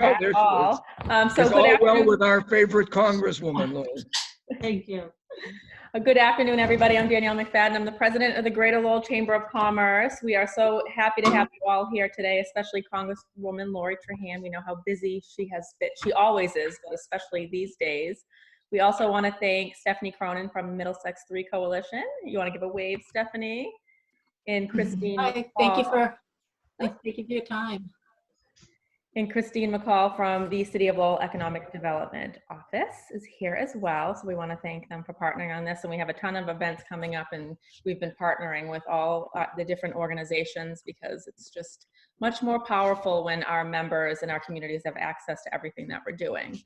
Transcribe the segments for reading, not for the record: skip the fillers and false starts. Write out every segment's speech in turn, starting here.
Oh, at there she is. all. So It's good all well afternoon. with our favorite Congresswoman, Lily. Thank you. Good afternoon, everybody. I'm Danielle McFadden. I'm the president of the Greater Lowell Chamber of Commerce. We are so happy to have you all here today, especially Congresswoman Lori Trahan. We know how busy she has been. She always is, but especially these days. We also want to thank Stephanie Cronin from Middlesex 3 Coalition. You want to give a wave, Stephanie? And Christine. Hi, thank you for your time. And Christine McCall from the City of Lowell Economic Development Office is here as well. So we want to thank them for partnering on this. And we have a ton of events coming up, and we've been partnering with all the different organizations because it's just much more powerful when our members and our communities have access to everything that we're doing.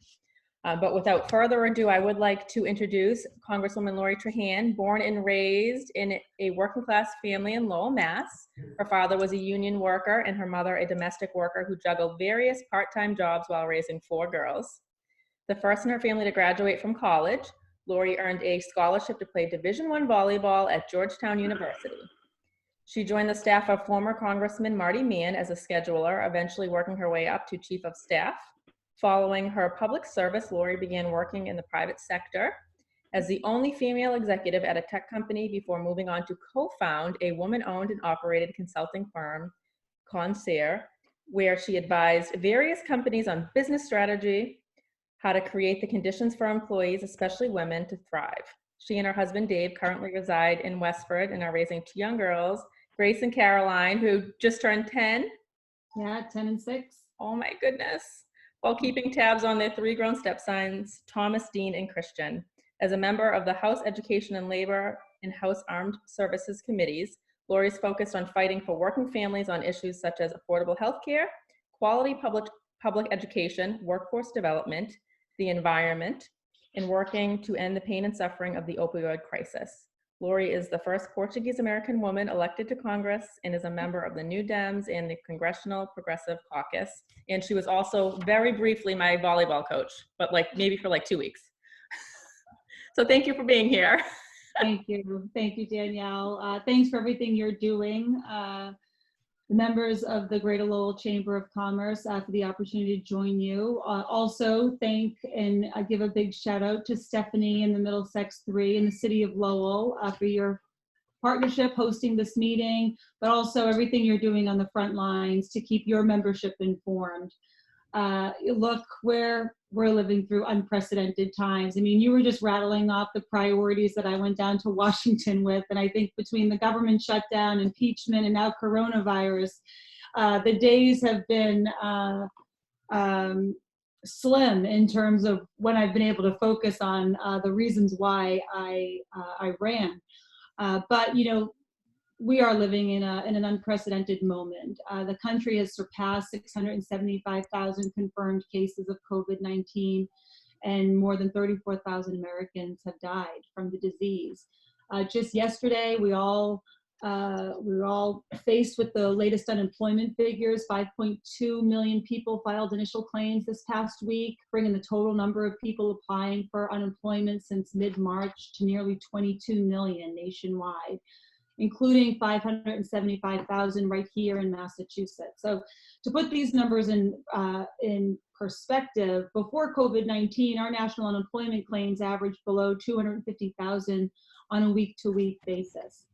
But without further ado, I would like to introduce Congresswoman Lori Trahan, born and raised in a working class family in Lowell, Mass. Her father was a union worker and her mother a domestic worker who juggled various part-time jobs while raising 4 girls. The first in her family to graduate from college, Lori earned a scholarship to play Division I volleyball at Georgetown University. She joined the staff of former Congressman Marty Meehan as a scheduler, eventually working her way up to Chief of Staff. Following her public service, Lori began working in the private sector as the only female executive at a tech company before moving on to co-found a woman-owned and operated consulting firm, Concierge, where she advised various companies on business strategy, how to create the conditions for employees, especially women, to thrive. She and her husband, Dave, currently reside in Westford and are raising 2 young girls, Grace and Caroline, who just turned 10. Yeah, 10 and 6. Oh my goodness. While keeping tabs on their 3 grown stepsons, Thomas, Dean, and Christian. As a member of the House Education and Labor and House Armed Services Committees, Lori is focused on fighting for working families on issues such as affordable health care, quality public education, workforce development, the environment, and working to end the pain and suffering of the opioid crisis. Lori is the first Portuguese-American woman elected to Congress and is a member of the New Dems and the Congressional Progressive Caucus. And she was also very briefly my volleyball coach, but maybe for 2 weeks. So thank you for being here. Thank you, Danielle. Thanks for everything you're doing. The members of the Greater Lowell Chamber of Commerce for the opportunity to join you. Also thank and give a big shout out to Stephanie and the Middlesex 3 and the City of Lowell for your partnership hosting this meeting, but also everything you're doing on the front lines to keep your membership informed. Look, we're living through unprecedented times. I mean, you were just rattling off the priorities that I went down to Washington with, and I think between the government shutdown, impeachment, and now coronavirus, the days have been slim in terms of when I've been able to focus on the reasons why I ran. But you know, we are living in an unprecedented moment. The country has surpassed 675,000 confirmed cases of COVID-19, and more than 34,000 Americans have died from the disease. Just yesterday, we were all faced with the latest unemployment figures. 5.2 million people filed initial claims this past week, bringing the total number of people applying for unemployment since mid-March to nearly 22 million nationwide, including 575,000 right here in Massachusetts. So to put these numbers in perspective, before COVID-19, our national unemployment claims averaged below 250,000 on a week-to-week basis.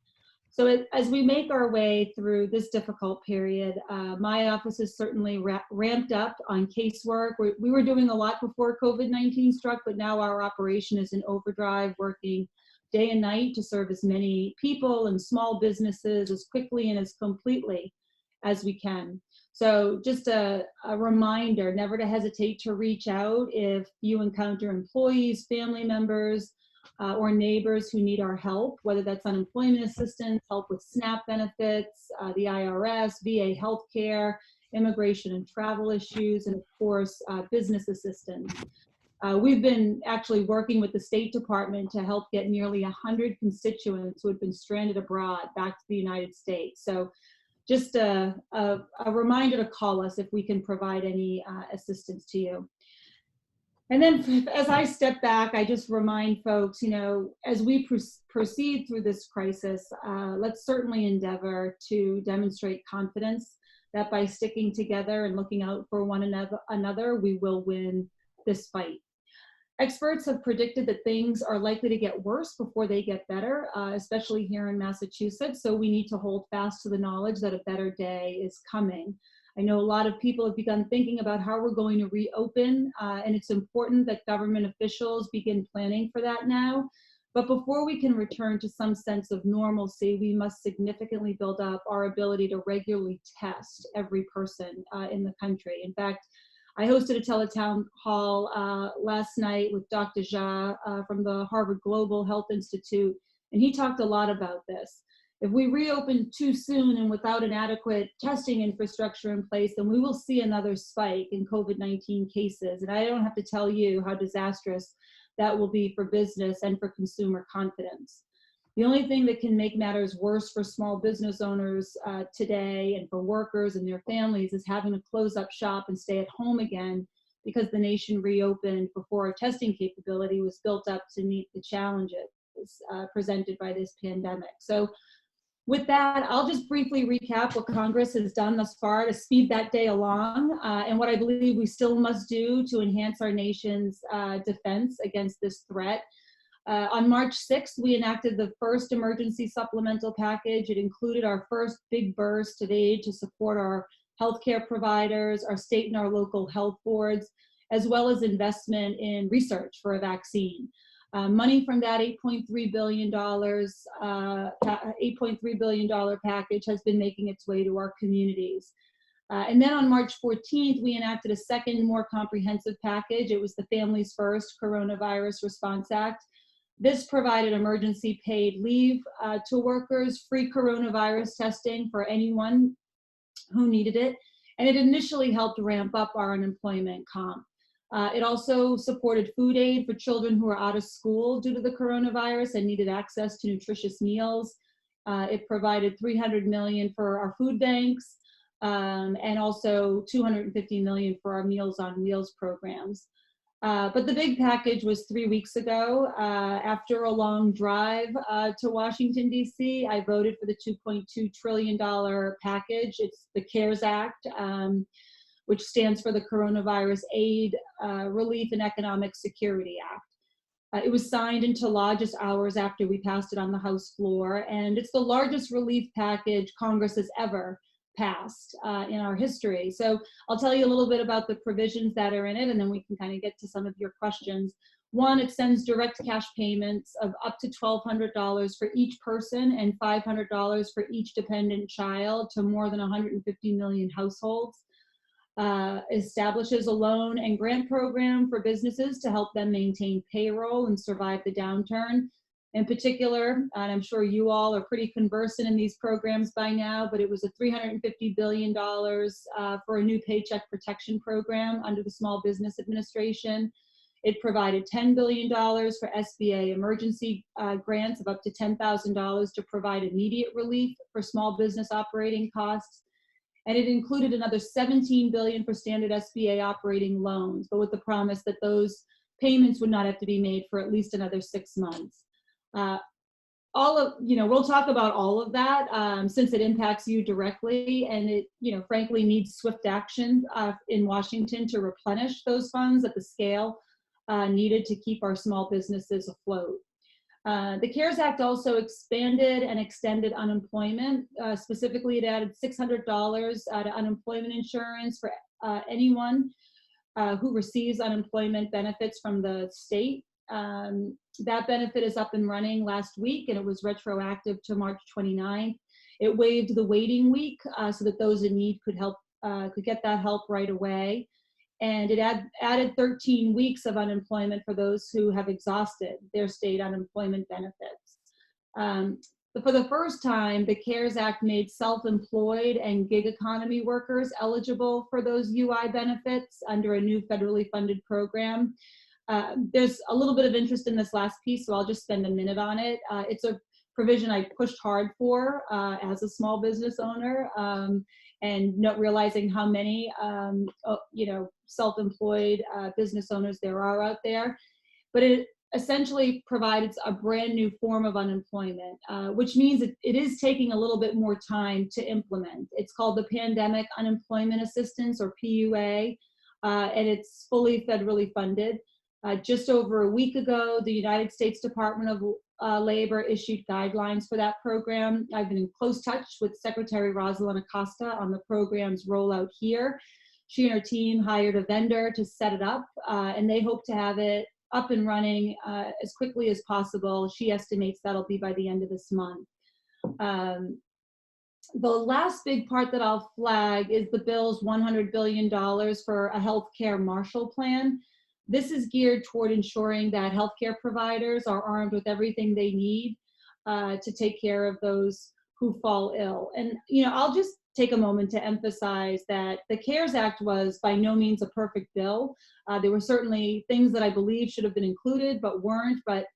So as we make our way through this difficult period, my office is certainly ramped up on casework. We were doing a lot before COVID-19 struck, but now our operation is in overdrive, working day and night to serve as many people and small businesses as quickly and as completely as we can. So just a reminder, never to hesitate to reach out if you encounter employees, family members, or neighbors who need our help, whether that's unemployment assistance, help with SNAP benefits, the IRS, VA healthcare, immigration and travel issues, and of course, business assistance. We've been actually working with the State Department to help get nearly 100 constituents who had been stranded abroad back to the United States. So just a reminder to call us if we can provide any assistance to you. And then as I step back, I just remind folks, you know, as we proceed through this crisis, let's certainly endeavor to demonstrate confidence that by sticking together and looking out for one another, we will win this fight. Experts have predicted that things are likely to get worse before they get better, especially here in Massachusetts. So we need to hold fast to the knowledge that a better day is coming. I know a lot of people have begun thinking about how we're going to reopen, and it's important that government officials begin planning for that now. But before we can return to some sense of normalcy, we must significantly build up our ability to regularly test every person in the country. In fact, I hosted a teletown hall last night with Dr. Jha from the Harvard Global Health Institute, and he talked a lot about this. If we reopen too soon and without an adequate testing infrastructure in place, then we will see another spike in COVID-19 cases. And I don't have to tell you how disastrous that will be for business and for consumer confidence. The only thing that can make matters worse for small business owners today and for workers and their families is having to close up shop and stay at home again because the nation reopened before our testing capability was built up to meet the challenges presented by this pandemic. So with that, I'll just briefly recap what Congress has done thus far to speed that day along and what I believe we still must do to enhance our nation's defense against this threat. On March 6th, we enacted the first emergency supplemental package. It included our first big burst of aid to support our healthcare providers, our state and our local health boards, as well as investment in research for a vaccine. Money from that $8.3 billion package has been making its way to our communities. And then on March 14th, we enacted a second, more comprehensive package. It was the Families First Coronavirus Response Act. This provided emergency paid leave to workers, free coronavirus testing for anyone who needed it, and it initially helped ramp up our unemployment comp. It also supported food aid for children who are out of school due to the coronavirus and needed access to nutritious meals. It provided $300 million for our food banks and also $250 million for our Meals on Wheels programs. But the big package was 3 weeks ago. After a long drive to Washington, D.C., I voted for the $2.2 trillion package. It's the CARES Act, which stands for the Coronavirus Aid, Relief, and Economic Security Act. It was signed into law just hours after we passed it on the House floor, and it's the largest relief package Congress has ever passed in our history. So I'll tell you a little bit about the provisions that are in it, and then we can kind of get to some of your questions. One, it sends direct cash payments of up to $1,200 for each person and $500 for each dependent child to more than 150 million households. Establishes a loan and grant program for businesses to help them maintain payroll and survive the downturn. In particular, and I'm sure you all are pretty conversant in these programs by now, but it was a $350 billion for a new paycheck protection program under the Small Business Administration. It provided $10 billion for SBA emergency grants of up to $10,000 to provide immediate relief for small business operating costs. And it included another $17 billion for standard SBA operating loans, but with the promise that those payments would not have to be made for at least another 6 months. We'll talk about all of that since it impacts you directly, and it, frankly needs swift action in Washington to replenish those funds at the scale needed to keep our small businesses afloat. The CARES Act also expanded and extended unemployment. Specifically, it added $600 to unemployment insurance for anyone who receives unemployment benefits from the state. That benefit is up and running last week, and it was retroactive to March 29th. It waived the waiting week so that those in need could get that help right away. And it added 13 weeks of unemployment for those who have exhausted their state unemployment benefits. But for the first time, the CARES Act made self-employed and gig economy workers eligible for those UI benefits under a new federally funded program. There's a little bit of interest in this last piece, so I'll just spend a minute on it. It's a provision I pushed hard for as a small business owner, and not realizing how many, self-employed business owners there are out there. But it essentially provided a brand new form of unemployment, which means it is taking a little bit more time to implement. It's called the Pandemic Unemployment Assistance, or PUA, and it's fully federally funded. Just over a week ago, the United States Department of Labor issued guidelines for that program. I've been in close touch with Secretary Rosalind Acosta on the program's rollout here. She and her team hired a vendor to set it up, and they hope to have it up and running as quickly as possible. She estimates that'll be by the end of this month. The last big part that I'll flag is the bill's $100 billion for a healthcare Marshall Plan. This is geared toward ensuring that healthcare providers are armed with everything they need to take care of those who fall ill. And I'll just take a moment to emphasize that the CARES Act was by no means a perfect bill. There were certainly things that I believe should have been included but weren't, but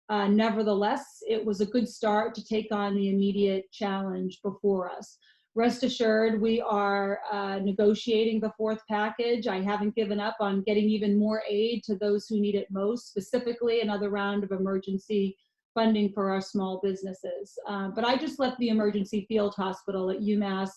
nevertheless, it was a good start to take on the immediate challenge before us. Rest assured, we are negotiating the fourth package. I haven't given up on getting even more aid to those who need it most, specifically another round of emergency funding for our small businesses. But I just left the emergency field hospital at UMass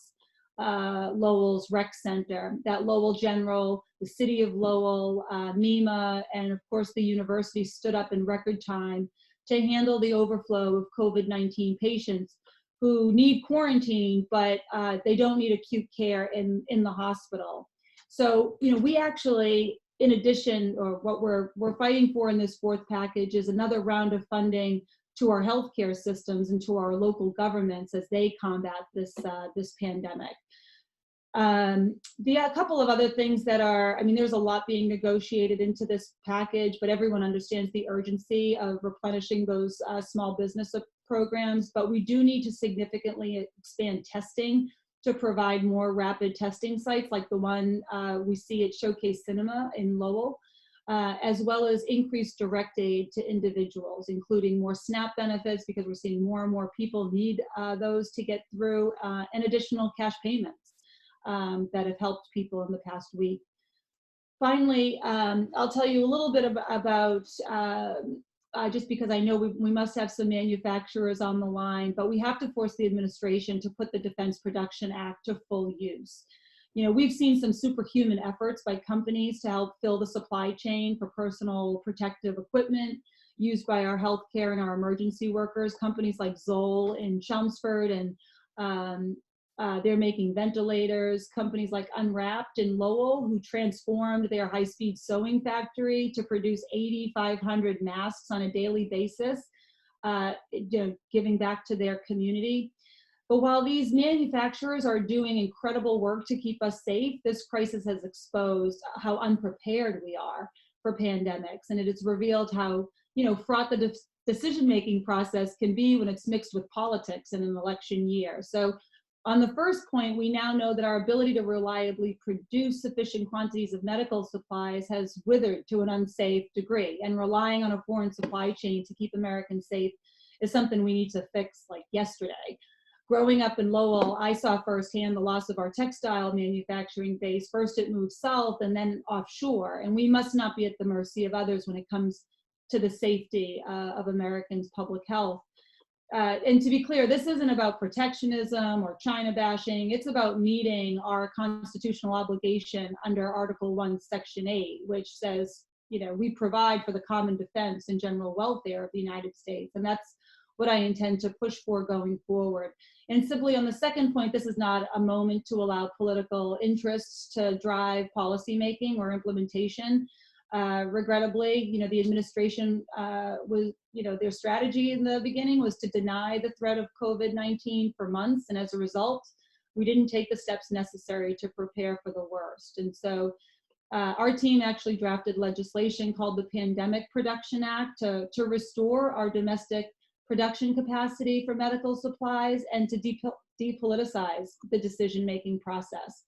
Lowell's rec center. That Lowell General, the City of Lowell, MEMA, and of course the university stood up in record time to handle the overflow of COVID-19 patients who need quarantine, but they don't need acute care in the hospital. So, we actually, in addition, or what we're fighting for in this fourth package is another round of funding to our healthcare systems and to our local governments as they combat this pandemic. A couple of other things that are, there's a lot being negotiated into this package, but everyone understands the urgency of replenishing those small business programs, but we do need to significantly expand testing to provide more rapid testing sites like the one we see at Showcase Cinema in Lowell, as well as increased direct aid to individuals, including more SNAP benefits because we're seeing more and more people need those to get through, and additional cash payments that have helped people in the past week. Finally, I'll tell you a little bit about just because I know we must have some manufacturers on the line, but we have to force the administration to put the Defense Production Act to full use. We've seen some superhuman efforts by companies to help fill the supply chain for personal protective equipment used by our healthcare and our emergency workers. Companies like Zoll in Chelmsford, and they're making ventilators. Companies like Unwrapped in Lowell, who transformed their high-speed sewing factory to produce 8,500 masks on a daily basis, giving back to their community. But while these manufacturers are doing incredible work to keep us safe, this crisis has exposed how unprepared we are for pandemics, and it has revealed how fraught the decision-making process can be when it's mixed with politics in an election year. So on the first point, we now know that our ability to reliably produce sufficient quantities of medical supplies has withered to an unsafe degree, and relying on a foreign supply chain to keep Americans safe is something we need to fix like yesterday. Growing up in Lowell, I saw firsthand the loss of our textile manufacturing base. First it moved south and then offshore, and we must not be at the mercy of others when it comes to the safety of Americans' public health. And to be clear, this isn't about protectionism or China bashing. It's about meeting our constitutional obligation under Article 1, Section 8, which says, we provide for the common defense and general welfare of the United States. And that's what I intend to push for going forward. And simply on the second point, this is not a moment to allow political interests to drive policymaking or implementation. Regrettably, the administration was, their strategy in the beginning was to deny the threat of COVID-19 for months. And as a result, we didn't take the steps necessary to prepare for the worst. And so our team actually drafted legislation called the Pandemic Production Act to restore our domestic production capacity for medical supplies and to depoliticize the decision-making process.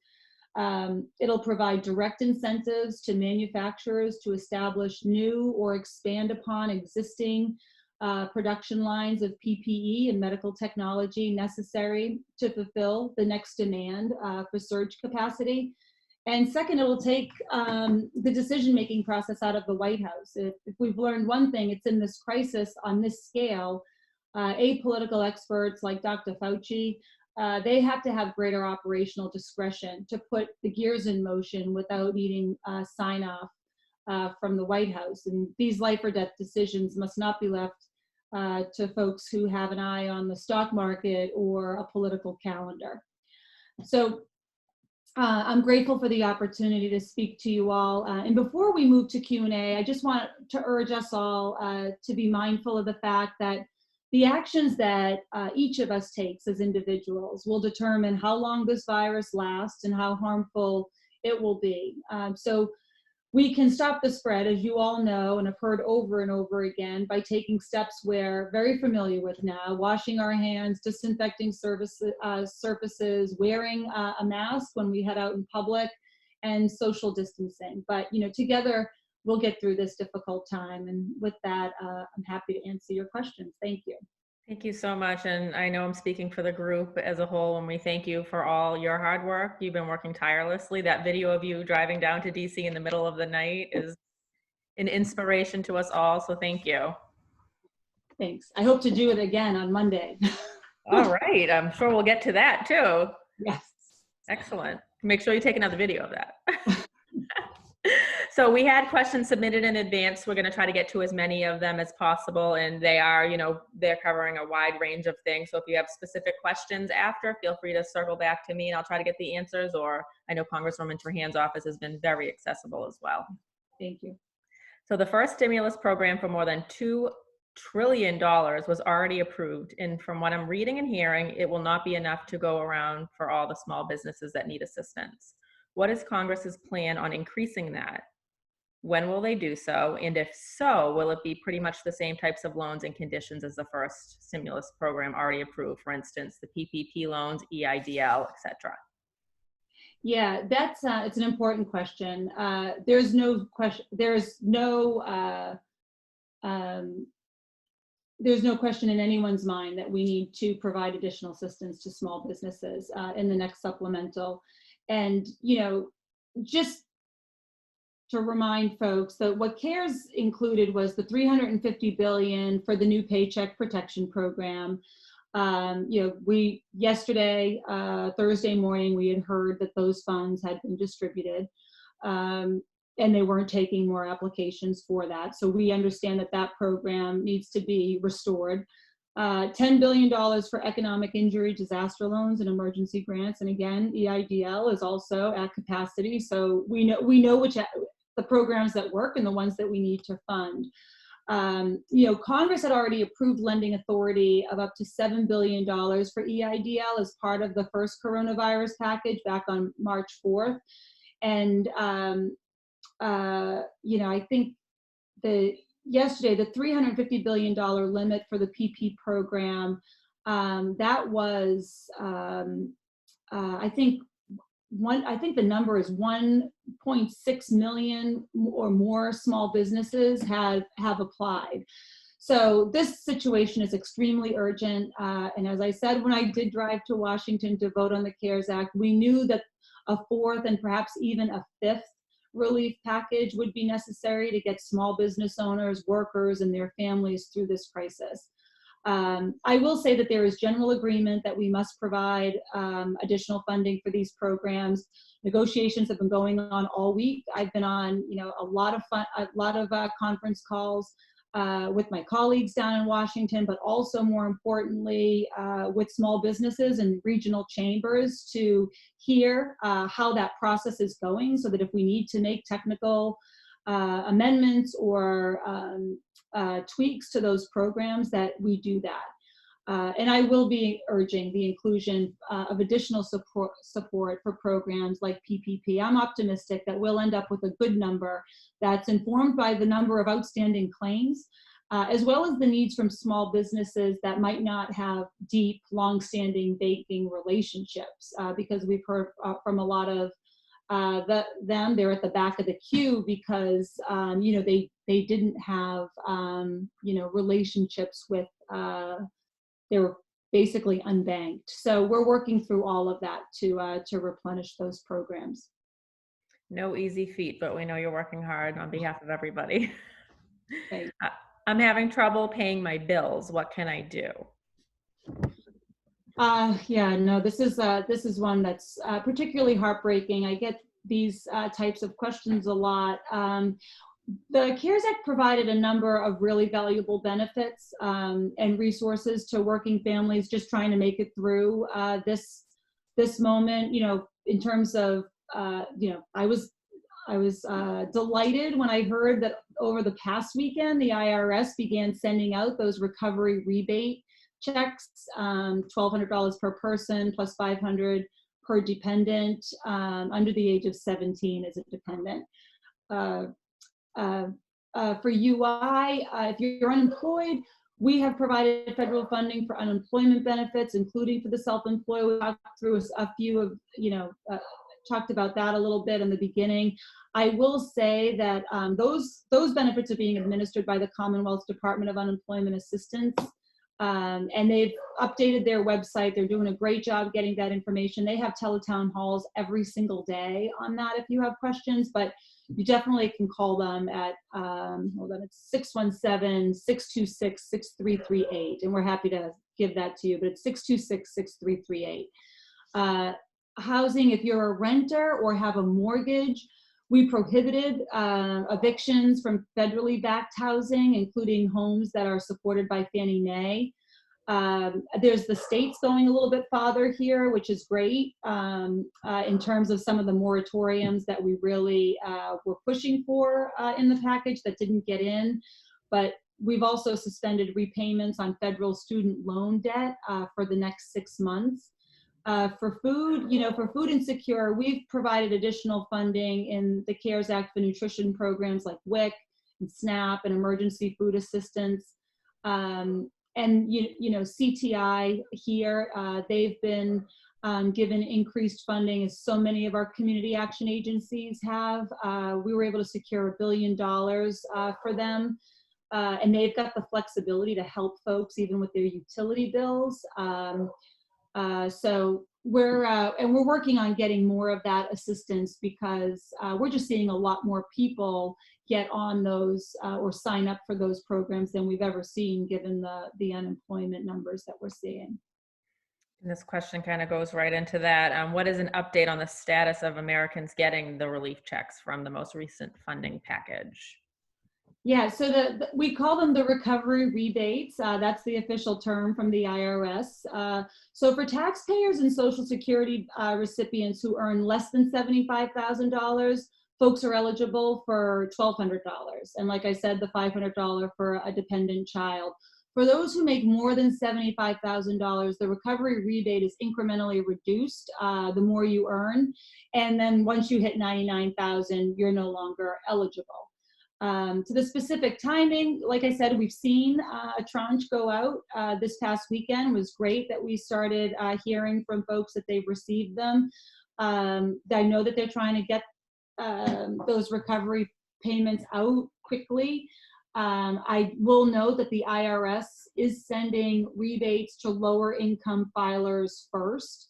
It'll provide direct incentives to manufacturers to establish new or expand upon existing production lines of PPE and medical technology necessary to fulfill the next demand for surge capacity. And second, it will take the decision-making process out of the White House. If we've learned one thing, it's in this crisis on this scale, apolitical experts like Dr. Fauci, they have to have greater operational discretion to put the gears in motion without needing sign-off from the White House. And these life or death decisions must not be left to folks who have an eye on the stock market or a political calendar. So I'm grateful for the opportunity to speak to you all. And before we move to Q&A, I just want to urge us all to be mindful of the fact that the actions that each of us takes as individuals will determine how long this virus lasts and how harmful it will be. So we can stop the spread, as you all know and have heard over and over again, by taking steps we're very familiar with now: washing our hands, disinfecting surfaces, wearing a mask when we head out in public, and social distancing. But together we'll get through this difficult time. And with that, I'm happy to answer your questions. Thank you. Thank you so much. And I know I'm speaking for the group as a whole when we thank you for all your hard work. You've been working tirelessly. That video of you driving down to DC in the middle of the night is an inspiration to us all. So thank you. Thanks. I hope to do it again on Monday. All right. I'm sure we'll get to that too. Yes. Excellent. Make sure you take another video of that. So we had questions submitted in advance. We're going to try to get to as many of them as possible. And they are, they're covering a wide range of things. So if you have specific questions after, feel free to circle back to me and I'll try to get the answers. Or I know Congresswoman Trahan's office has been very accessible as well. Thank you. So the first stimulus program for more than $2 trillion was already approved. And from what I'm reading and hearing, it will not be enough to go around for all the small businesses that need assistance. What is Congress's plan on increasing that? When will they do so? And if so, will it be pretty much the same types of loans and conditions as the first stimulus program already approved? For instance, the PPP loans, EIDL, et cetera. Yeah, that's it's an important question. There's no question. There's no question in anyone's mind that we need to provide additional assistance to small businesses in the next supplemental. And just to remind folks that what CARES included was the $350 billion for the new Paycheck Protection Program. We yesterday, Thursday morning, we had heard that those funds had been distributed, and they weren't taking more applications for that. So we understand that that program needs to be restored. $10 billion for economic injury disaster loans and emergency grants, and again, EIDL is also at capacity. So we know which the programs that work and the ones that we need to fund. Congress had already approved lending authority of up to $7 billion for EIDL as part of the first coronavirus package back on March 4th. And, I think yesterday, the $350 billion limit for the PP program, that was, I think the number is 1.6 million or more small businesses have applied. So this situation is extremely urgent. And as I said, when I did drive to Washington to vote on the CARES Act, we knew that a fourth and perhaps even a fifth relief package would be necessary to get small business owners, workers, and their families through this crisis. I will say that there is general agreement that we must provide additional funding for these programs. Negotiations have been going on all week. I've been on, a lot of conference calls with my colleagues down in Washington, but also more importantly with small businesses and regional chambers to hear how that process is going, so that if we need to make technical amendments or tweaks to those programs, that we do that. And I will be urging the inclusion of additional support for programs like PPP. I'm optimistic that we'll end up with a good number that's informed by the number of outstanding claims, as well as the needs from small businesses that might not have deep, long-standing banking relationships, because we've heard from a lot of they're at the back of the queue because they didn't have relationships with they were basically unbanked. So we're working through all of that to replenish those programs. No easy feat, but we know you're working hard on behalf of everybody. Okay. I'm having trouble paying my bills. What can I do? Yeah, no, this is one that's particularly heartbreaking. I get these types of questions a lot. The CARES Act provided a number of really valuable benefits and resources to working families just trying to make it through this moment. You know, in terms of you know, I was delighted when I heard that over the past weekend the IRS began sending out those recovery rebate checks, $1,200 per person plus $500 per dependent under the age of 17 as a dependent. For UI, if you're unemployed, we have provided federal funding for unemployment benefits, including for the self-employed. We talked through a few of, you know, talked about that a little bit in the beginning. I will say that those benefits are being administered by the Commonwealth's Department of Unemployment Assistance. And they've updated their website. They're doing a great job getting that information. They have teletown halls every single day on that if you have questions, but you definitely can call them at, hold on, it's 617-626-6338. And we're happy to give that to you, but it's 626-6338. Housing, if you're a renter or have a mortgage, we prohibited evictions from federally backed housing, including homes that are supported by Fannie Mae. There's the states going a little bit farther here, which is great in terms of some of the moratoriums that we really were pushing for in the package that didn't get in. But we've also suspended repayments on federal student loan debt for the next 6 months. For food, you know, for food insecure, we've provided additional funding in the CARES Act for nutrition programs like WIC and SNAP and emergency food assistance. And, you know, CTI here, they've been given increased funding as so many of our community action agencies have. We were able to secure $1 billion for them. And they've got the flexibility to help folks even with their utility bills. So we're working on getting more of that assistance because we're just seeing a lot more people get on those or sign up for those programs than we've ever seen, given the unemployment numbers that we're seeing. And this question kind of goes right into that. What is an update on the status of Americans getting the relief checks from the most recent funding package? Yeah, so we call them the recovery rebates. That's the official term from the IRS. So for taxpayers and Social Security recipients who earn less than $75,000, folks are eligible for $1,200. And like I said, the $500 for a dependent child. For those who make more than $75,000, the recovery rebate is incrementally reduced the more you earn. And then once you hit $99,000, you're no longer eligible. To the specific timing, like I said, we've seen a tranche go out this past weekend. It was great that we started hearing from folks that they've received them. I know that they're trying to get those recovery payments out quickly. I will note that the IRS is sending rebates to lower income filers first.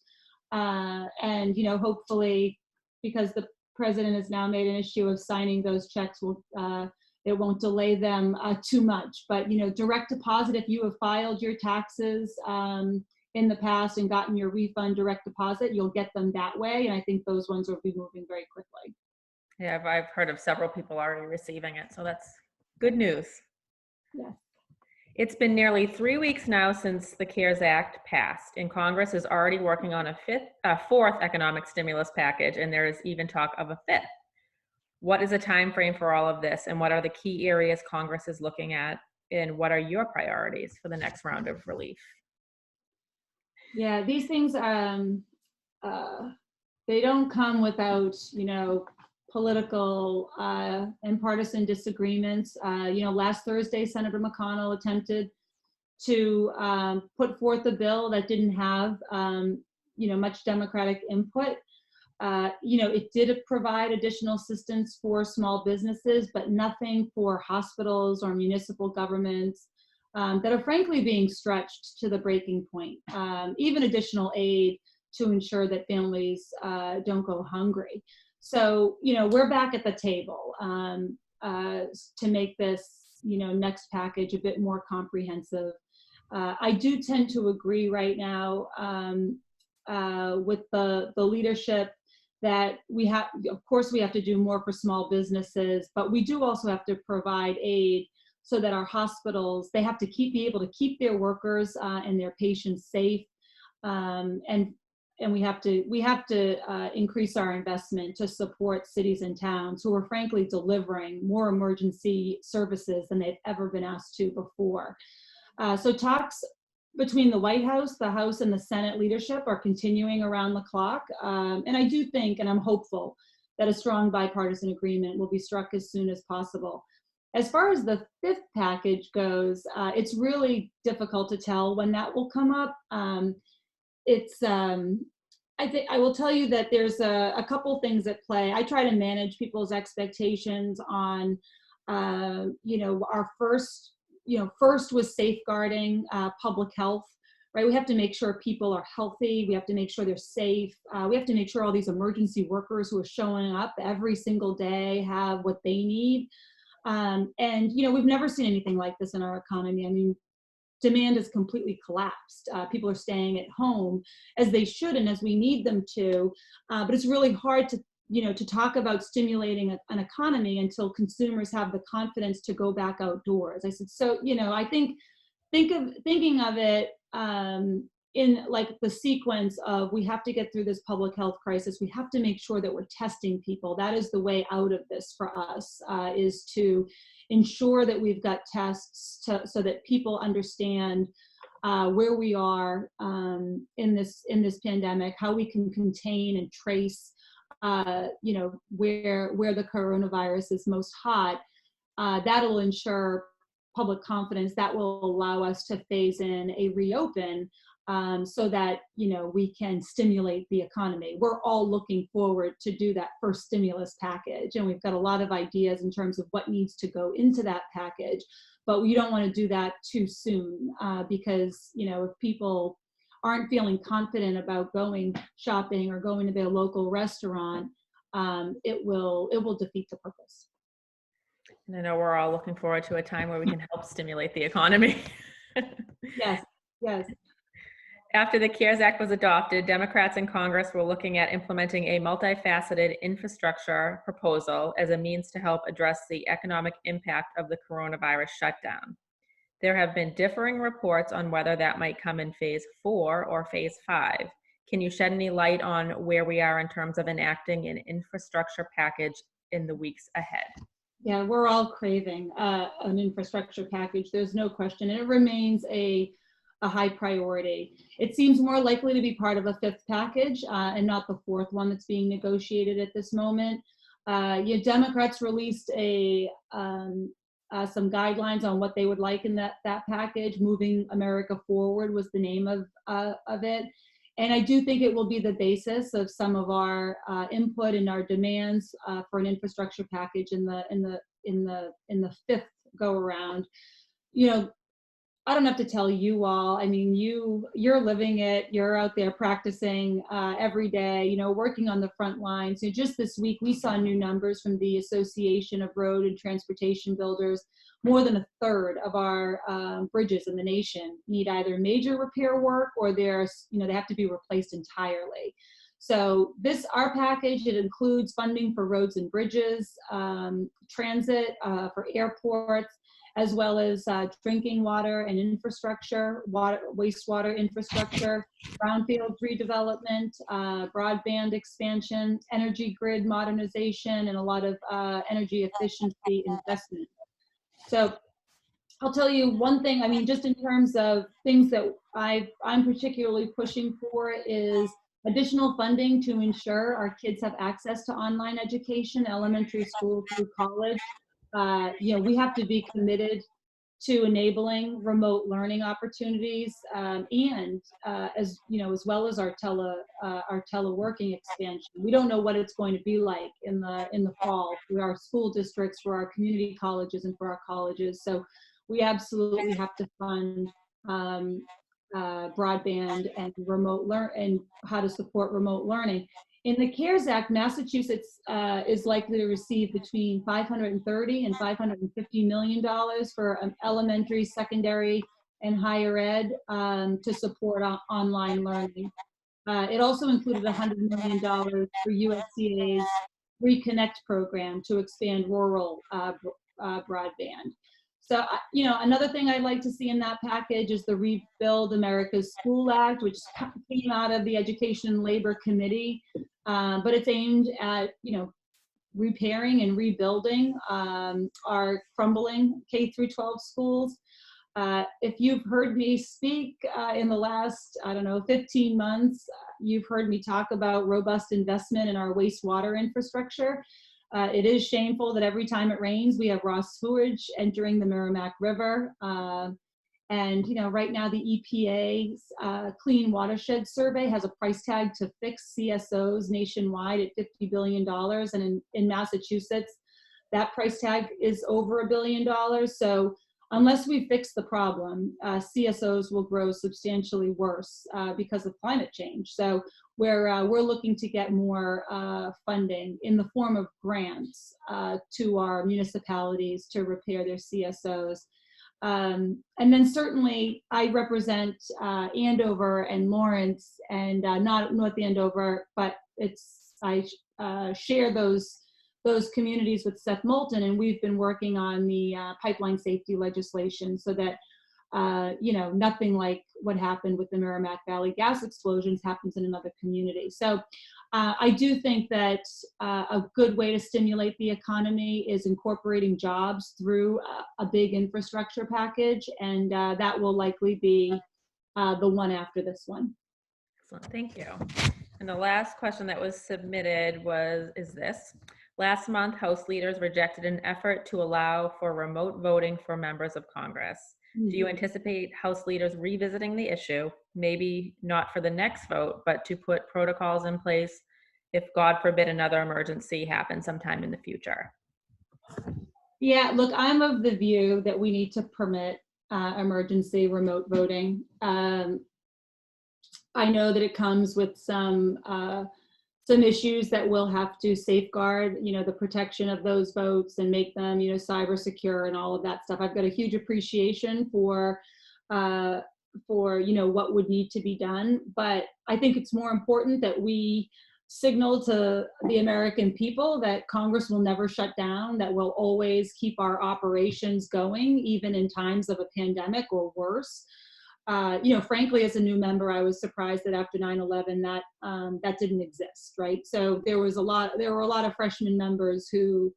And, you know, hopefully, because the president has now made an issue of signing those checks, it won't delay them too much. But, you know, direct deposit, if you have filed your taxes in the past and gotten your refund direct deposit, you'll get them that way. And I think those ones will be moving very quickly. Yeah, I've heard of several people already receiving it, so that's good news. Yeah. It's been nearly 3 weeks now since the CARES Act passed, and Congress is already working on a fourth economic stimulus package, and there is even talk of a fifth. What is the time frame for all of this, and what are the key areas Congress is looking at, and what are your priorities for the next round of relief? Yeah, these things, they don't come without, you know, political and partisan disagreements. You know, last Thursday, Senator McConnell attempted to put forth a bill that didn't have, you know, much Democratic input. You know, it did provide additional assistance for small businesses, but nothing for hospitals or municipal governments that are frankly being stretched to the breaking point. Even additional aid to ensure that families don't go hungry. So, we're back at the table to make this, next package a bit more comprehensive. I do tend to agree right now with the leadership that of course, we have to do more for small businesses, but we do also have to provide aid so that our hospitals, they have to be able to keep their workers and their patients safe. And we have to increase our investment to support cities and towns who are frankly delivering more emergency services than they've ever been asked to before. So talks between the White House, the House, and the Senate leadership are continuing around the clock. And I do think, and I'm hopeful, that a strong bipartisan agreement will be struck as soon as possible. As far as the fifth package goes, it's really difficult to tell when that will come up. I think I will tell you that there's a couple things at play. I try to manage people's expectations on, our first was safeguarding public health, right? We have to make sure people are healthy. We have to make sure they're safe. We have to make sure all these emergency workers who are showing up every single day have what they need. And, we've never seen anything like this in our economy. I mean, demand has completely collapsed. People are staying at home as they should and as we need them to, but it's really hard to talk about stimulating an economy until consumers have the confidence to go back outdoors. I said, so, I think thinking of it in like the sequence of, we have to get through this public health crisis. We have to make sure that we're testing people. That is the way out of this for us, is to ensure that we've got tests so that people understand where we are in this pandemic, how we can contain and trace where the coronavirus is most hot. That'll ensure public confidence. That will allow us to phase in a reopen so that we can stimulate the economy. We're all looking forward to do that first stimulus package, and we've got a lot of ideas in terms of what needs to go into that package, but we don't want to do that too soon because if people aren't feeling confident about going shopping or going to their local restaurant, it will defeat the purpose. And I know we're all looking forward to a time where we can help stimulate the economy. Yes. After the CARES Act was adopted, Democrats in Congress were looking at implementing a multifaceted infrastructure proposal as a means to help address the economic impact of the coronavirus shutdown. There have been differing reports on whether that might come in phase 4 or phase 5. Can you shed any light on where we are in terms of enacting an infrastructure package in the weeks ahead? Yeah, we're all craving an infrastructure package. There's no question. And it remains a high priority. It seems more likely to be part of a fifth package and not the fourth one that's being negotiated at this moment. Democrats released some guidelines on what they would like in that package. Moving America Forward was the name of it. And I do think it will be the basis of some of our input and our demands for an infrastructure package in the fifth go around. I don't have to tell you all. I mean, you're living it. You're out there practicing every day. Working on the front lines. So just this week, we saw new numbers from the Association of Road and Transportation Builders. More than a third of our bridges in the nation need either major repair work or they have to be replaced entirely. So our package, it includes funding for roads and bridges, transit for airports, as well as drinking water and infrastructure, wastewater infrastructure, brownfield redevelopment, broadband expansion, energy grid modernization, and a lot of energy efficiency investment. So I'll tell you one thing, I mean, just in terms of things that I'm particularly pushing for is additional funding to ensure our kids have access to online education, elementary school through college. We have to be committed to enabling remote learning opportunities, and as well as our teleworking expansion. We don't know what it's going to be like in the fall for our school districts, for our community colleges, and for our colleges. So we absolutely have to fund broadband and remote and how to support remote learning. In the CARES Act, Massachusetts is likely to receive between $530 and $550 million for elementary, secondary, and higher ed to support online learning. It also included $100 million for USDA's Reconnect program to expand rural broadband. So, you know, another thing I'd like to see in that package is the Rebuild America's School Act, which came out of the Education and Labor Committee, but it's aimed at, you know, repairing and rebuilding our crumbling K through 12 schools. If you've heard me speak in the last, I don't know, 15 months, you've heard me talk about robust investment in our wastewater infrastructure. It is shameful that every time it rains, we have raw sewage entering the Merrimack River. And, you know, right now the EPA's Clean Watershed Survey has a price tag to fix CSOs nationwide at $50 billion. And in Massachusetts, that price tag is over $1 billion. So unless we fix the problem, CSOs will grow substantially worse because of climate change. So we're looking to get more funding in the form of grants to our municipalities to repair their CSOs. And then certainly I represent Andover and Lawrence, and not North Andover, but I share those communities with Seth Moulton, and we've been working on the pipeline safety legislation so that you know, nothing like what happened with the Merrimack Valley gas explosions happens in another community. So I do think that a good way to stimulate the economy is incorporating jobs through a big infrastructure package, and that will likely be the one after this one. Excellent, thank you. And the last question that was submitted is this. Last month, House leaders rejected an effort to allow for remote voting for members of Congress. Do you anticipate House leaders revisiting the issue, maybe not for the next vote, but to put protocols in place if, God forbid, another emergency happens sometime in the future? Yeah, look, I'm of the view that we need to permit emergency remote voting. I know that it comes with some issues that we'll have to safeguard, you know, the protection of those votes and make them, you know, cyber secure and all of that stuff. I've got a huge appreciation for you know, what would need to be done, but I think it's more important that we signal to the American people that Congress will never shut down, that we'll always keep our operations going, even in times of a pandemic or worse. You know, frankly, as a new member, I was surprised that after 9/11 that didn't exist, right? So there were a lot of freshman members who,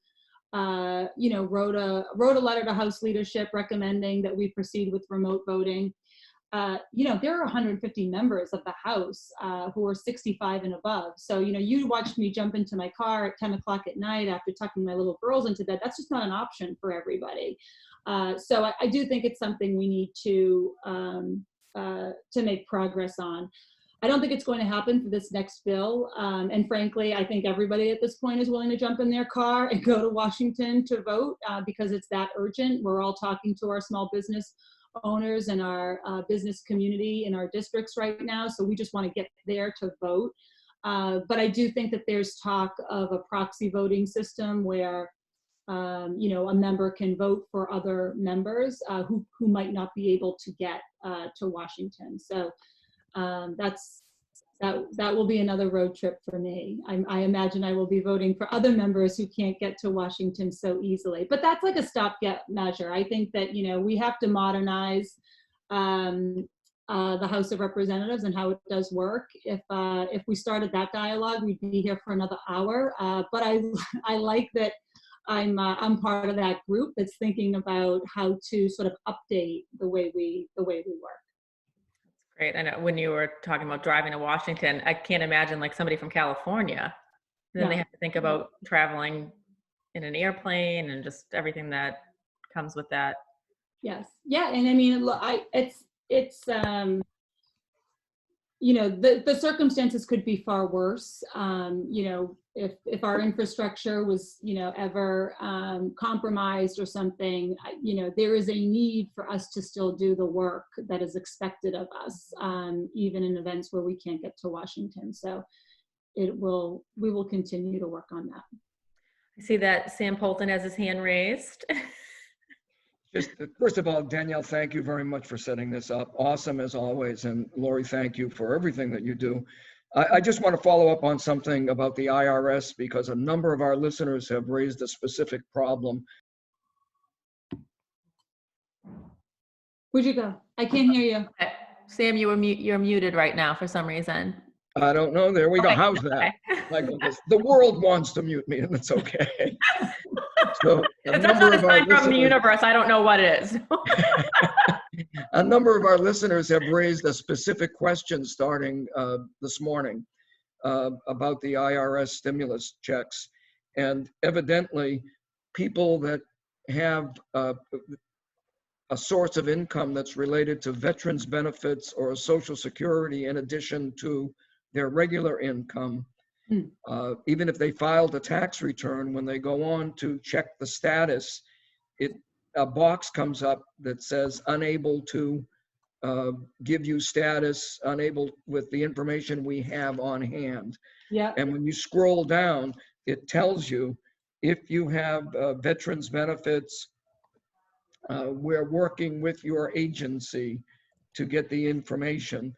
you know, wrote a letter to House leadership recommending that we proceed with remote voting. You know, there are 150 members of the House who are 65 and above. So, you know, you watched me jump into my car at 10 o'clock at night after tucking my little girls into bed. That's just not an option for everybody. So I do think it's something we need to make progress on. I don't think it's going to happen for this next bill. And frankly, I think everybody at this point is willing to jump in their car and go to Washington to vote because it's that urgent. We're all talking to our small business owners and our business community in our districts right now. So we just want to get there to vote. But I do think that there's talk of a proxy voting system where you know, a member can vote for other members who might not be able to get to Washington. So that will be another road trip for me. I imagine I will be voting for other members who can't get to Washington so easily. But that's like a stopgap measure. I think that, you know, we have to modernize the House of Representatives and how it does work. If we started that dialogue, we'd be here for another hour. But I like that I'm part of that group that's thinking about how to sort of update the way we work. Great. I know when you were talking about driving to Washington, I can't imagine like somebody from California. Then they have to think about traveling in an airplane and just everything that comes with that. Yes. Yeah. And I mean, it's you know, the circumstances could be far worse. You know, if our infrastructure was, you know, ever compromised or something, you know, there is a need for us to still do the work that is expected of us, even in events where we can't get to Washington. So we will continue to work on that. I see that Sam Polton has his hand raised. Just first of all, Danielle, thank you very much for setting this up. Awesome as always. And Lori, thank you for everything that you do. I just want to follow up on something about the IRS because a number of our listeners have raised a specific problem. Where'd you go? I can't hear you. Okay. Sam, you're muted right now for some reason. I don't know. There we go. Okay, How's that? okay. My goodness. The world wants to mute me, and it's okay. So If that's not a sign from the universe, I don't know what it is. a number of our listeners have raised a specific question starting this morning about the IRS stimulus checks. And evidently, people that have a source of income that's related to veterans benefits or Social Security in addition to their regular income, even if they filed a tax return, when they go on to check the status, a box comes up that says unable to give you status, unable with the information we have on hand. Yeah. And when you scroll down, it tells you if you have veterans benefits, we're working with your agency to get the information,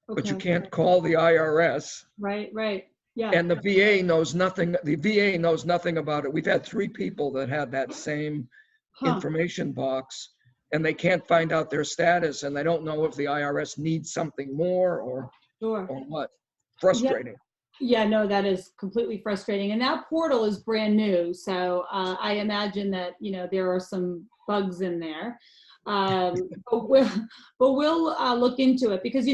but you can't call the IRS. Right. Yeah. And the VA knows nothing. The VA knows nothing about it. We've had 3 people that had that same information box, and they can't find out their status, and they don't know if the IRS needs something more or what. Frustrating. Yeah, no, that is completely frustrating. And that portal is brand new. So I imagine that, there are some bugs in there. But we'll look into it because,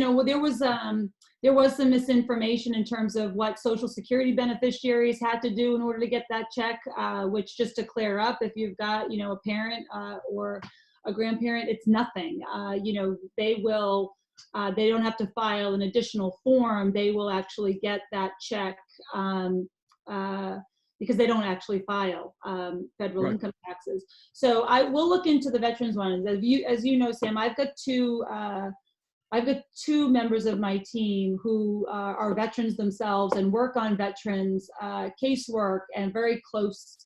there was some misinformation in terms of what Social Security beneficiaries had to do in order to get that check, which, just to clear up, if you've got, a parent or a grandparent, it's nothing. They will, they don't have to file an additional form. They will actually get that check because they don't actually file federal income taxes. So I will look into the veterans one. As you know, Sam, I've got two members of my team who are veterans themselves and work on veterans casework and very close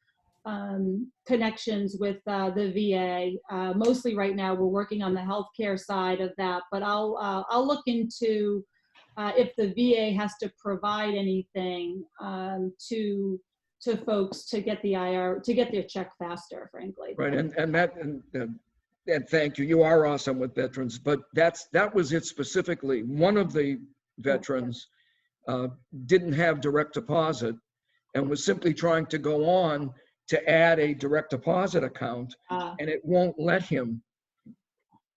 connections with the VA. Mostly right now, we're working on the healthcare side of that, but I'll look into if the VA has to provide anything to folks to get their check faster, frankly. Right, and thank you. You are awesome with veterans, but that was it specifically. One of the veterans didn't have direct deposit and was simply trying to go on to add a direct deposit account, and it won't let him.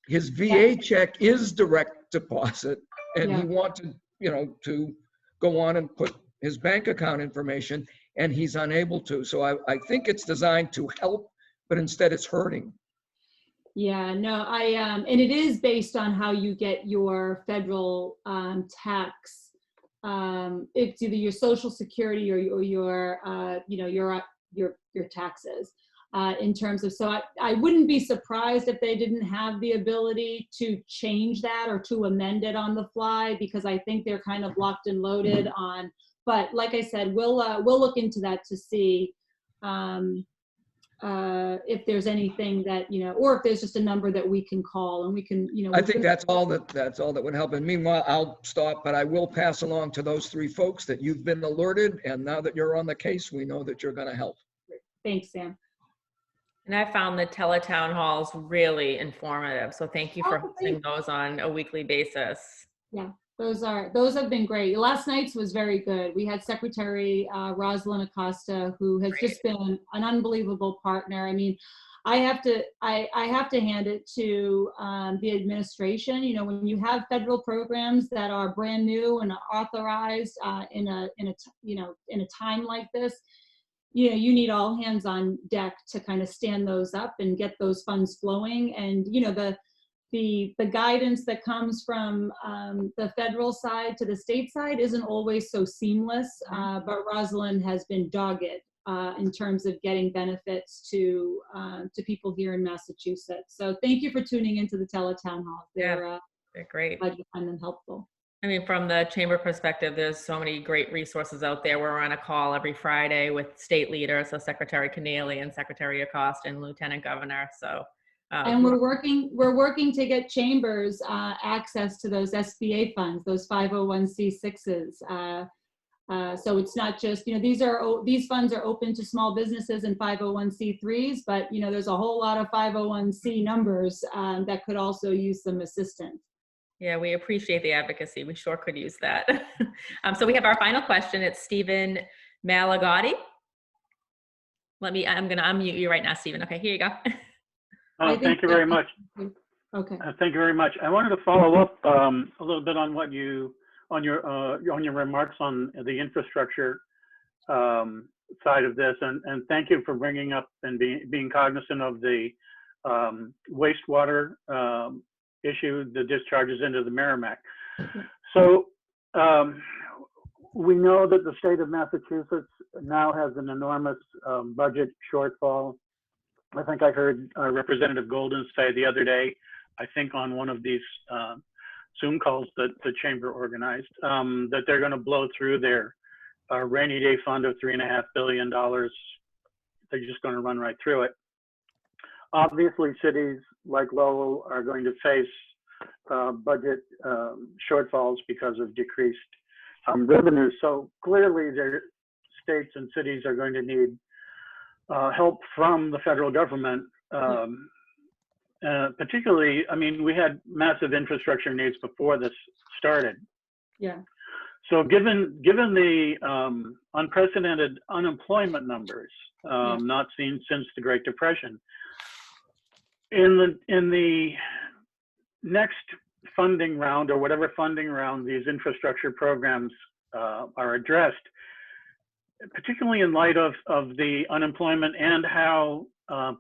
His VA check is direct deposit, and he wanted, to go on and put his bank account information, and he's unable to. So I think it's designed to help, but instead it's hurting. Yeah, no, and it is based on how you get your federal tax. It's either your Social Security or your taxes. In terms of, so I wouldn't be surprised if they didn't have the ability to change that or to amend it on the fly, because I think they're kind of locked and loaded on. But like I said, we'll look into that to see if there's anything that, or if there's just a number that we can call and we can, I think that's all that would help. And meanwhile, I'll stop, but I will pass along to those 3 folks that you've been alerted. And now that you're on the case, we know that you're going to help. Thanks, Sam. And I found the teletown halls really informative. So thank you for hosting those on a weekly basis. Yeah, those have been great. Last night's was very good. We had Secretary Rosalind Acosta, who has just been an unbelievable partner. I mean, I have to hand it to the administration. When you have federal programs that are brand new and authorized in a time like this, you need all hands on deck to kind of stand those up and get those funds flowing. And the guidance that comes from the federal side to the state side isn't always so seamless, but Rosalind has been dogged in terms of getting benefits to people here in Massachusetts. So thank you for tuning into the teletown hall. They're great. Glad you find them helpful. I mean, from the chamber perspective, there's so many great resources out there. We're on a call every Friday with state leaders, so Secretary Keneally and Secretary Acosta and Lieutenant Governor. So, and we're working to get chambers access to those SBA funds, those 501c6s. So it's not just, you know, these funds are open to small businesses and 501c3s, but you know, there's a whole lot of 501c numbers that could also use some assistance. yeah, we appreciate the advocacy. We sure could use that. So we have our final question. It's Stephen Malagotti. I'm going to unmute you right now, Stephen. Okay, here you go. Thank you very much. Okay. Thank you very much. I wanted to follow up a little bit on what on your remarks on the infrastructure side of this, and thank you for bringing up and being cognizant of the wastewater issue, the discharges into the Merrimack. So we know that the state of Massachusetts now has an enormous budget shortfall. I think I heard Representative Golden say the other day, I think on one of these Zoom calls that the chamber organized, that they're going to blow through their rainy day fund of $3.5 billion. They're just going to run right through it. Obviously, cities like Lowell are going to face budget shortfalls because of decreased revenue. So clearly, their states and cities are going to need help from the federal government. Particularly, I mean, we had massive infrastructure needs before this started. Yeah. So given the unprecedented unemployment numbers, not seen since the Great Depression, in the next funding round or whatever funding round these infrastructure programs are addressed, particularly in light of the unemployment and how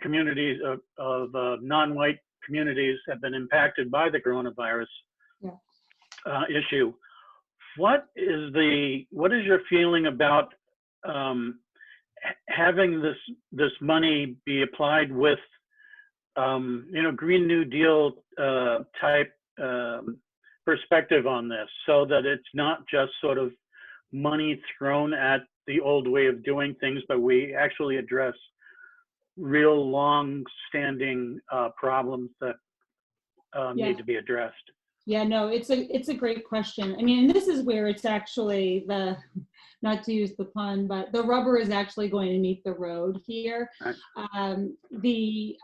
communities of non-white communities have been impacted by the coronavirus issue. What is your feeling about having this money be applied with Green New Deal type perspective on this, so that it's not just sort of money thrown at the old way of doing things, but we actually address real long-standing problems that need to be addressed? Yeah, no, it's a great question. I mean, and this is where it's actually not to use the pun, but the rubber is actually going to meet the road here. Right. The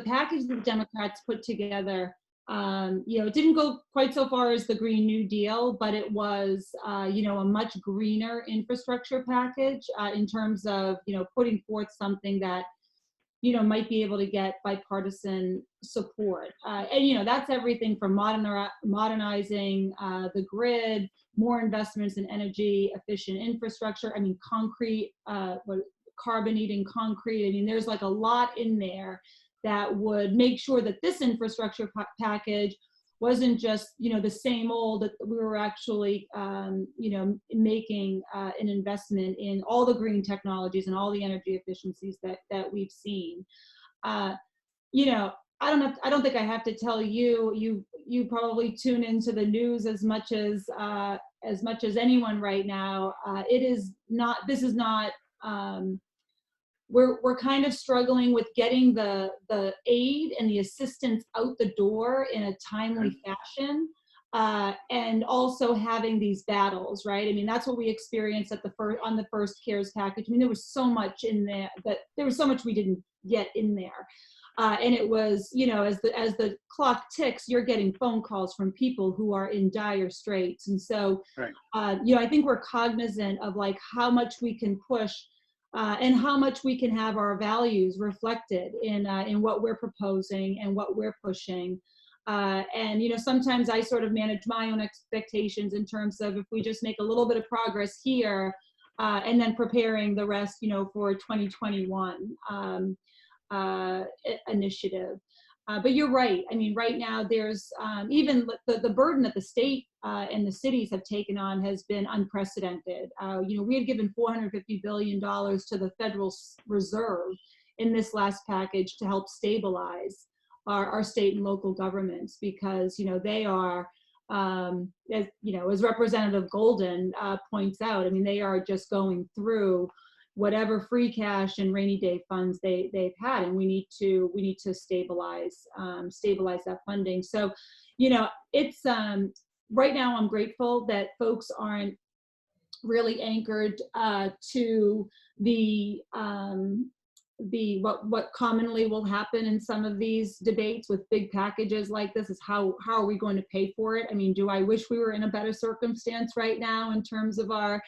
package that the Democrats put together, it didn't go quite so far as the Green New Deal, but it was, a much greener infrastructure package in terms of, putting forth something that might be able to get bipartisan support. And, that's everything from modernizing the grid, more investments in energy efficient infrastructure. I mean, concrete, carbon eating concrete. I mean, there's like a lot in there that would make sure that this infrastructure package wasn't just, the same old, that we were actually, making an investment in all the green technologies and all the energy efficiencies that we've seen. I don't think I have to tell you, you probably tune into the news as much as anyone right now. We're kind of struggling with getting the aid and the assistance out the door in a timely fashion, and also having these battles, right? I mean, that's what we experienced on the first CARES package. I mean, there was so much in there, but there was so much we didn't get in there. And it was, as the clock ticks, you're getting phone calls from people who are in dire straits. And so, right. I think we're cognizant of like how much we can push and how much we can have our values reflected in what we're proposing and what we're pushing. And, sometimes I sort of manage my own expectations in terms of if we just make a little bit of progress here and then preparing the rest, for 2021 initiative. But you're right. I mean, right now there's even the burden that the state and the cities have taken on has been unprecedented. We had given $450 billion to the Federal Reserve in this last package to help stabilize our state and local governments because, they are as you know, as Representative Golden points out, I mean, they are just going through whatever free cash and rainy day funds they've had, and we need to stabilize that funding. So, you know, it's right now I'm grateful that folks aren't really anchored to what commonly will happen in some of these debates with big packages like this is how are we going to pay for it? I mean, do I wish we were in a better circumstance right now in terms of our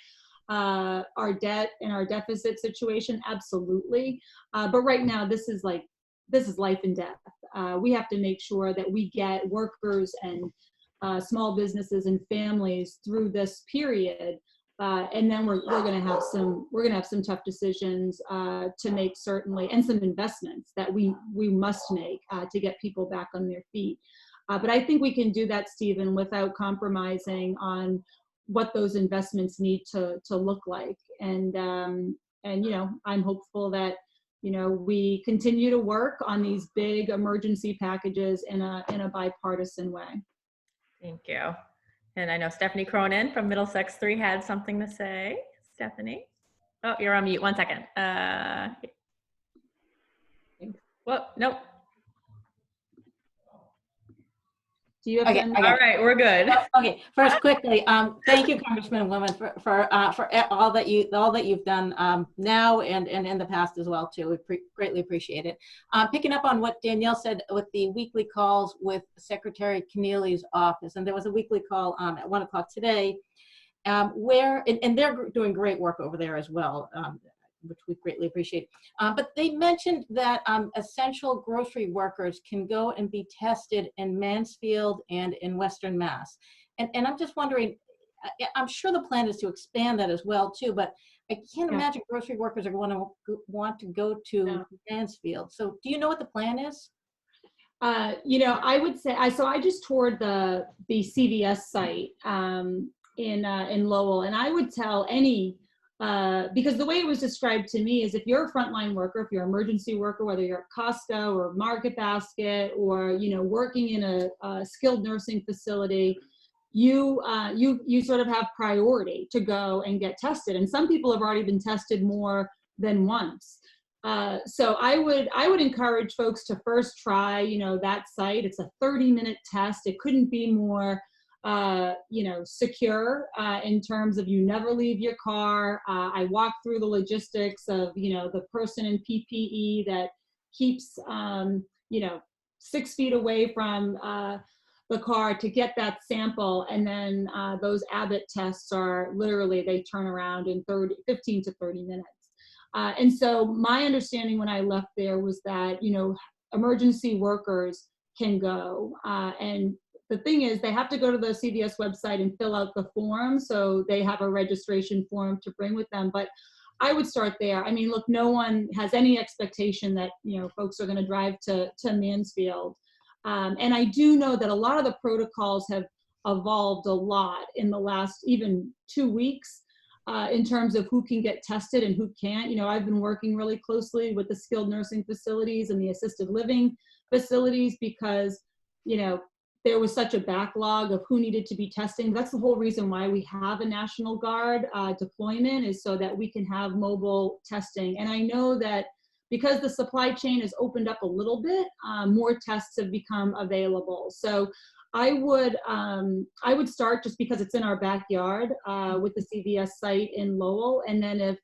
debt and our deficit situation? Absolutely. But right now, this is life and death. We have to make sure that we get workers and small businesses and families through this period. And then we're going to have some tough decisions to make, certainly, and some investments that we must make to get people back on their feet. But I think we can do that, Stephen, without compromising on what those investments need to look like. And you know, I'm hopeful that, you know, we continue to work on these big emergency packages in a bipartisan way. Thank you. And I know Stephanie Cronin from Middlesex 3 had something to say. Stephanie? Oh, you're on mute. 1 second. Well, nope. Do you have Okay, All right, we're good. Okay, first quickly, thank you, Congressman and women, for all that you've done now and in the past as well too. We greatly appreciate it. Picking up on what Danielle said with the weekly calls with Secretary Keneally's office, and there was a weekly call at 1 o'clock today, where and they're doing great work over there as well, which we greatly appreciate. But they mentioned that essential grocery workers can go and be tested in Mansfield and in Western Mass. And I'm just wondering, I'm sure the plan is to expand that as well too, but I can't imagine grocery workers are going to want to go to Mansfield. So do you know what the plan is? You know, I would say, I just toured the CVS site in Lowell, and I would tell any, because the way it was described to me is if you're a frontline worker, if you're an emergency worker, whether you're at Costco or Market Basket or, you know, working in a skilled nursing facility, you sort of have priority to go and get tested. And some people have already been tested more than once. So I would encourage folks to first try, you know, that site. It's a 30-minute test. It couldn't be more you know, secure in terms of you never leave your car. I walked through the logistics of, you know, the person in PPE that keeps, you know, 6 feet away from the car to get that sample. And then those Abbott tests are literally, they turn around in 15 to 30 minutes. And so my understanding when I left there was that, you know, emergency workers can go and the thing is, they have to go to the CVS website and fill out the form. So they have a registration form to bring with them. But I would start there. I mean, look, no one has any expectation that, you know, folks are going to drive to Mansfield. And I do know that a lot of the protocols have evolved a lot in the last even 2 weeks in terms of who can get tested and who can't. You know, I've been working really closely with the skilled nursing facilities and the assisted living facilities because, you know, there was such a backlog of who needed to be testing. That's the whole reason why we have a National Guard deployment, is so that we can have mobile testing. And I know that because the supply chain has opened up a little bit, more tests have become available. So I would start just because it's in our backyard with the CVS site in Lowell. And then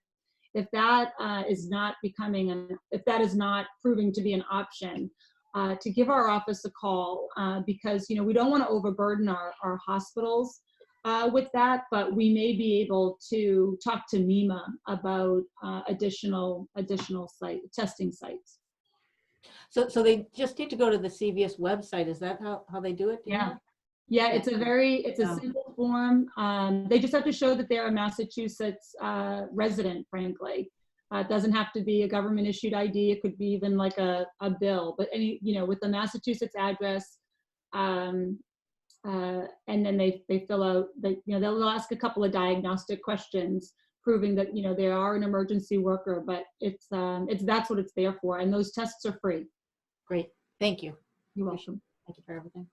if that is not proving to be an option, to give our office a call because, you know, we don't want to overburden our hospitals with that, but we may be able to talk to MEMA about additional testing sites. So they just need to go to the CVS website. Is that how they do it? Yeah. Yeah, it's a simple form. They just have to show that they're a Massachusetts resident, frankly. It doesn't have to be a government issued ID. It could be even like a bill, but any, you know, with the Massachusetts address, and then they fill out, you know, they'll ask a couple of diagnostic questions proving that, you know, they are an emergency worker, but that's what it's there for. And those tests are free. Great. Thank you. You're welcome. Thank you for everything.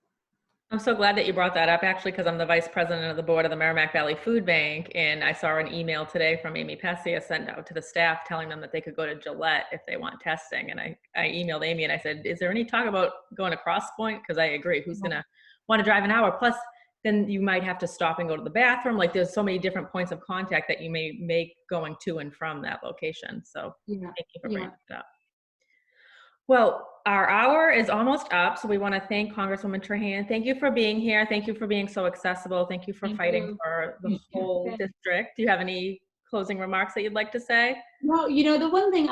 I'm so glad that you brought that up, actually, because I'm the vice president of the board of the Merrimack Valley Food Bank, and I saw an email today from Amy Pescia sent out to the staff telling them that they could go to Gillette if they want testing. And I emailed Amy and I said, is there any talk about going to Cross Point? Because I agree, who's going to want to drive an hour? Plus, then you might have to stop and go to the bathroom. Like, there's so many different points of contact that you may make going to and from that location. So Yeah. thank you for bringing that up. Well, our hour is almost up, so we want to thank Congresswoman Trahan. Thank you for being here. Thank you for being so accessible. Thank you for fighting for the whole district. Do you have any closing remarks that you'd like to say? Well, you know, the one thing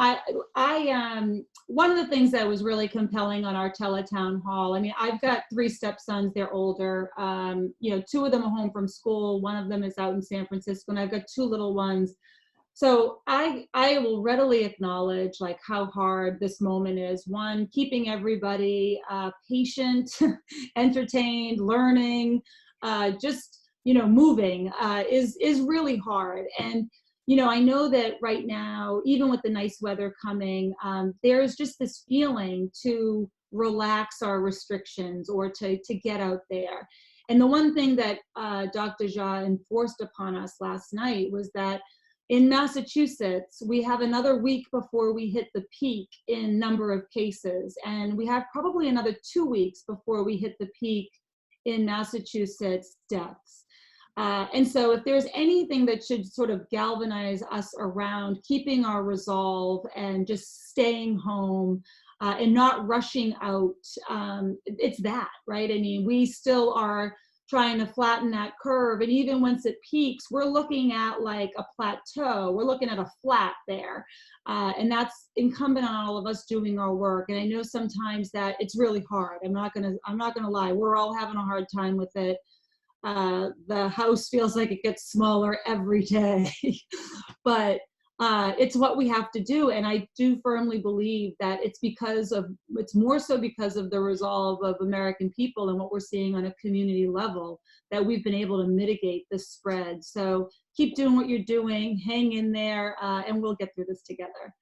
one of the things that was really compelling on our teletown hall, I mean, I've got 3 stepsons, they're older. You know, 2 of them are home from school. One of them is out in San Francisco, and I've got 2 little ones. So I will readily acknowledge like how hard this moment is. One, keeping everybody patient, entertained, learning, just, you know, moving is really hard. And, you know, I know that right now, even with the nice weather coming, there's just this feeling to relax our restrictions or to get out there. And the one thing that Dr. Jha enforced upon us last night was that in Massachusetts, we have another week before we hit the peak in number of cases, and we have probably another 2 weeks before we hit the peak in Massachusetts deaths. And so if there's anything that should sort of galvanize us around keeping our resolve and just staying home and not rushing out, it's that, right? I mean, we still are trying to flatten that curve. And even once it peaks, we're looking at like a plateau. We're looking at a flat there. And that's incumbent on all of us doing our work. And I know sometimes that it's really hard. I'm not gonna lie. We're all having a hard time with it. The house feels like it gets smaller every day, but it's what we have to do. And I do firmly believe that it's more so because of the resolve of American people and what we're seeing on a community level that we've been able to mitigate this spread. So keep doing what you're doing, hang in there, and we'll get through this together.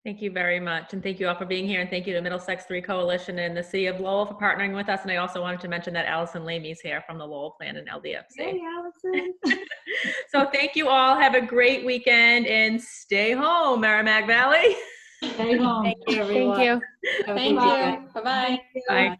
Thank you very much. And thank you all for being here. And thank you to Middlesex 3 Coalition and the City of Lowell for partnering with us. And I also wanted to mention that Allison Lamey's here from the Lowell Plan and LDFC. Hey, Allison. So thank you all. Have a great weekend and stay home, Merrimack Valley. Stay home. Thank you, everyone. Thank you. Have a Thank good you. weekend. Bye-bye. Bye.